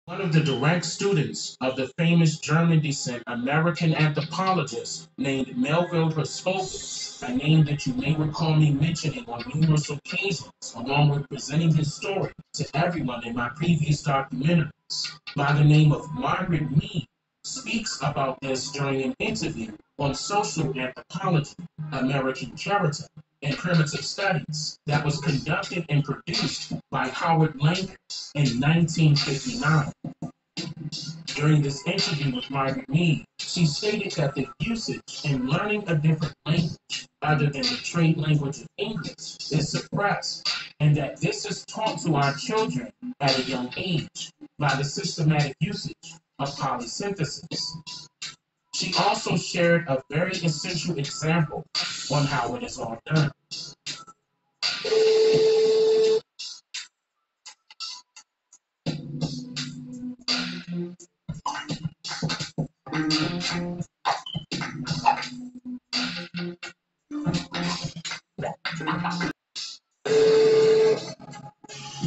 one of the direct students of the famous German descent American anthropologist named Melville Herschel, a name that you may recall me mentioning on numerous occasions, along with presenting his story to everyone in my previous documentaries, by the name of Margaret Mead, speaks about this during an interview on social anthropology, American character, and primitive studies that was conducted and produced by Howard Langer in 1959. During this interview with Margaret Mead, she stated that the usage in learning a different language other than the trade language of English is suppressed, and that this is taught to our children at a young age by the systematic usage of polysynthesis. She also shared a very essential example on how it is all done.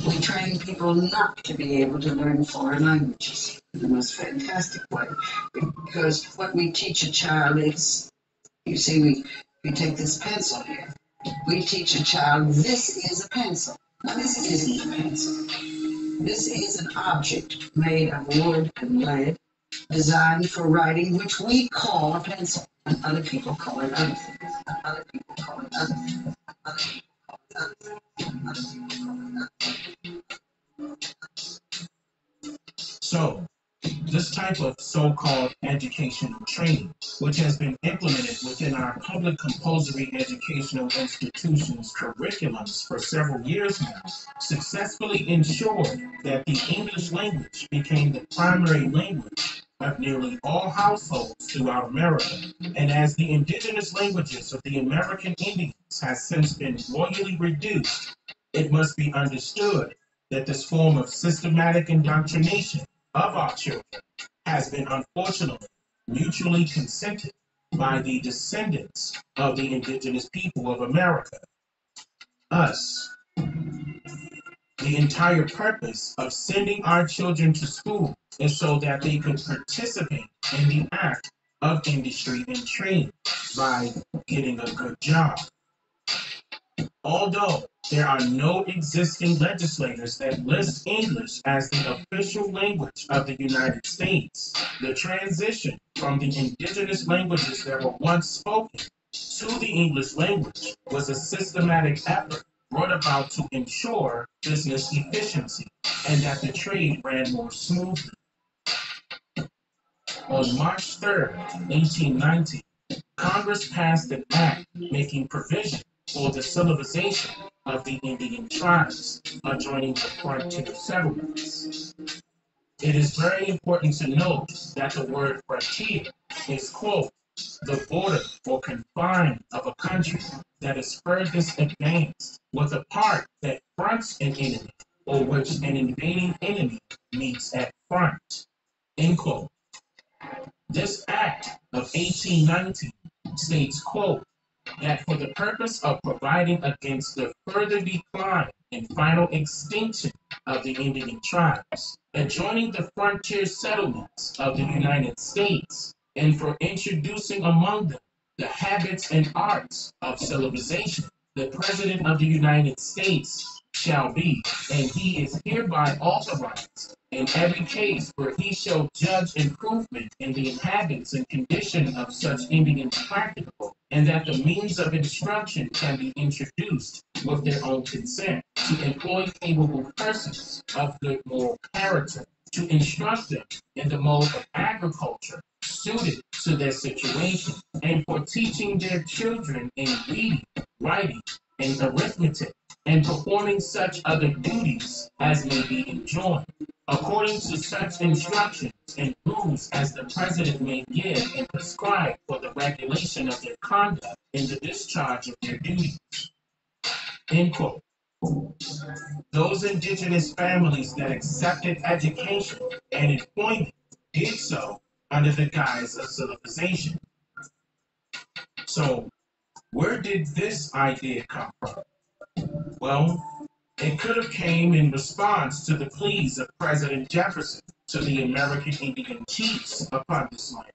We train people not to be able to learn foreign languages in the most fantastic way, because what we teach a child is, you see, we take this pencil here. We teach a child this is a pencil. Now this isn't a pencil. This is an object made of wood and lead, designed for writing, which we call a pencil, and other people call it other things. And other people call it other things. Other people call it other things. Other people call it other things. So, this type of so-called educational training, which has been implemented within our public compulsory educational institutions' curriculums for several years now, successfully ensured that the English language became the primary language of nearly all households throughout America. And as the indigenous languages of the American Indians has since been royally reduced, it must be understood that this form of systematic indoctrination of our children has been unfortunately mutually consented by the descendants of the indigenous people of America, us. The entire purpose of sending our children to school is so that they could participate in the act of industry and trade by getting a good job. Although there are no existing legislators that list English as the official language of the United States, the transition from the indigenous languages that were once spoken to the English language was a systematic effort brought about to ensure business efficiency and that the trade ran more smoothly. On March 3rd, 1890, Congress passed an act making provision for the civilization of the Indian tribes adjoining the frontier settlements. It is very important to note that the word frontier is, quote, the border or confine of a country that is furthest advanced with a part that fronts an enemy or which an invading enemy meets at front, end quote. This act of 1819 states, quote, that for the purpose of providing against the further decline and final extinction of the Indian tribes adjoining the frontier settlements of the United States, and for introducing among them the habits and arts of civilization, the President of the United States shall be, and he is hereby authorized in every case where he shall judge improvement in the inhabitants and condition of such Indians practicable, and that the means of instruction can be introduced with their own consent, to employ capable persons of good moral character, to instruct them in the mode of agriculture suited to their situation, and for teaching their children in reading, writing, and arithmetic, and performing such other duties as may be enjoined, according to such instructions and rules as the President may give and prescribe for the regulation of their conduct in the discharge of their duties. End quote. Those indigenous families that accepted education and employment did so under the guise of civilization. So, where did this idea come from? Well, it could have came in response to the pleas of President Jefferson to the American Indian chiefs upon this land.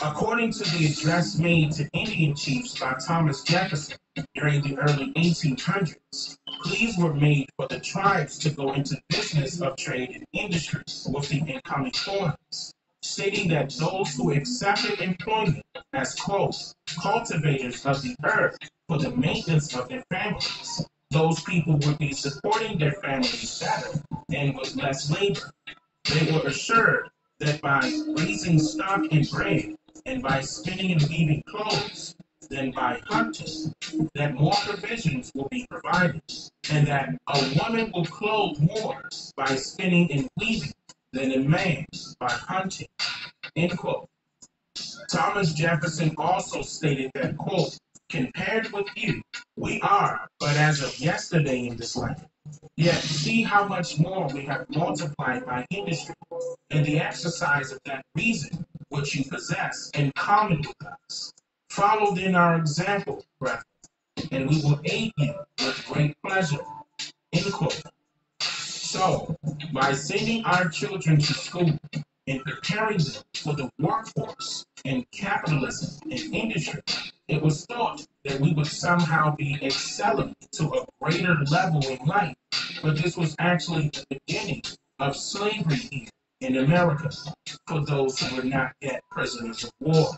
According to the address made to Indian chiefs by Thomas Jefferson during the early 1800s, pleas were made for the tribes to go into business of trade and industry with the incoming foreigners, stating that those who accepted employment as, quote, cultivators of the earth for the maintenance of their families, those people would be supporting their families better and with less labor. They were assured that by raising stock and bread, and by spinning and weaving clothes, than by hunting, that more provisions will be provided, and that a woman will clothe more by spinning and weaving than a man by hunting. End quote. Thomas Jefferson also stated that, quote, compared with you, we are but as of yesterday in this land. Yet see how much more we have multiplied by industry, and the exercise of that reason which you possess in common with us. Follow then our example, brethren, and we will aid you with great pleasure. End quote. So, by sending our children to school and preparing them for the workforce and capitalism and industry, it was thought that we would somehow be excelling to a greater level in life. But this was actually the beginning of slavery here in America for those who were not yet prisoners of war.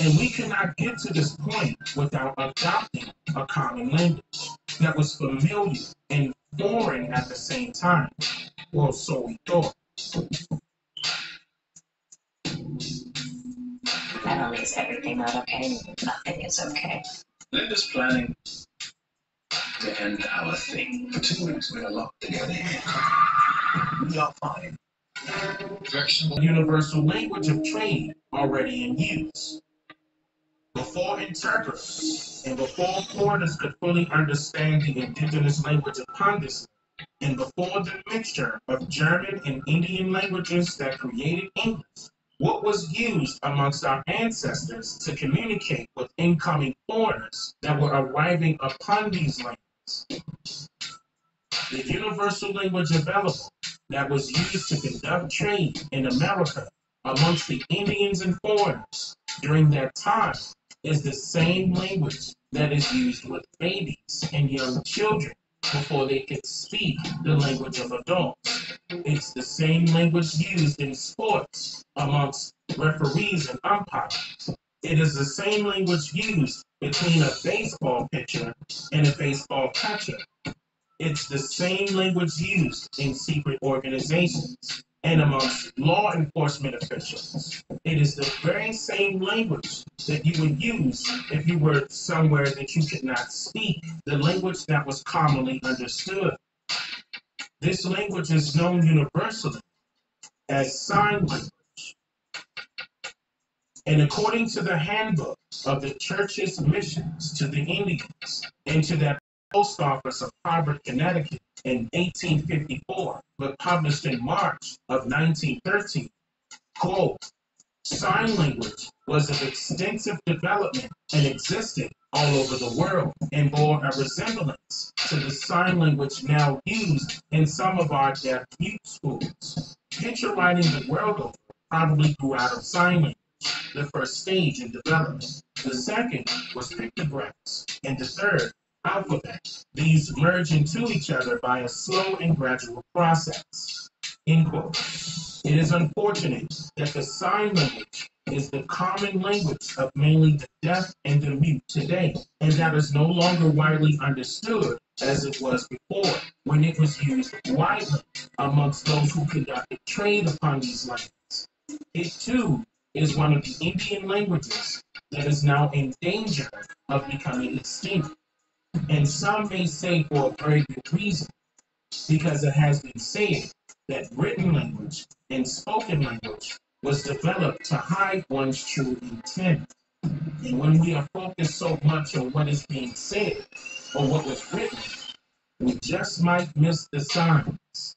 And we cannot get to this point without adopting a common language that was familiar and foreign at the same time. Well, so we thought. Not only is everything not okay, nothing is okay. Linda's planning to end our thing. For 2 weeks, we are locked together. We are fine. Universal language of trade already in use. Before interpreters and before foreigners could fully understand the indigenous language upon this, and before the mixture of German and Indian languages that created English, what was used amongst our ancestors to communicate with incoming foreigners that were arriving upon these languages? The universal language available that was used to conduct trade in America amongst the Indians and foreigners during that time is the same language that is used with babies and young children before they can speak the language of adults. It's the same language used in sports amongst referees and umpires. It is the same language used between a baseball pitcher and a baseball catcher. It's the same language used in secret organizations and amongst law enforcement officials. It is the very same language that you would use if you were somewhere that you could not speak, the language that was commonly understood. This language is known universally as sign language. And according to the handbook of the church's missions to the Indians and to that post office of Harvard, Connecticut in 1854, but published in March of 1913, quote, sign language was of extensive development and existed all over the world and bore a resemblance to the sign language now used in some of our deaf mute schools. Picture writing the world over probably grew out of sign language, the first stage in development. The second was pictographs, and the third, alphabet. These merge into each other by a slow and gradual process. End quote. It is unfortunate that the sign language is the common language of mainly the deaf and the mute today, and that is no longer widely understood as it was before, when it was used widely amongst those who conducted trade upon these lands. It too is one of the Indian languages that is now in danger of becoming extinct. And some may say for a very good reason, because it has been said that written language and spoken language was developed to hide one's true intent. And when we are focused so much on what is being said or what was written, we just might miss the signs.